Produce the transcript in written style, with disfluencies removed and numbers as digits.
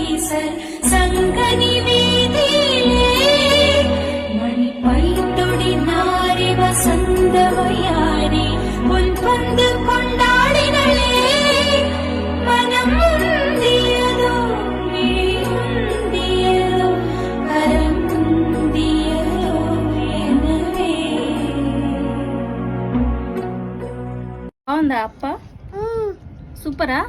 ஈசர் சங்கனி வீதியிலே மணிப்பைத்தொடி நாரி வசந்தவையாரி உன் பந்து கொண்டாடினளே மனம் முந்தியதோ விழிமுந்தியதோ கரம் முந்தியதோ எனவே బాగుందా అప్ప సూపరా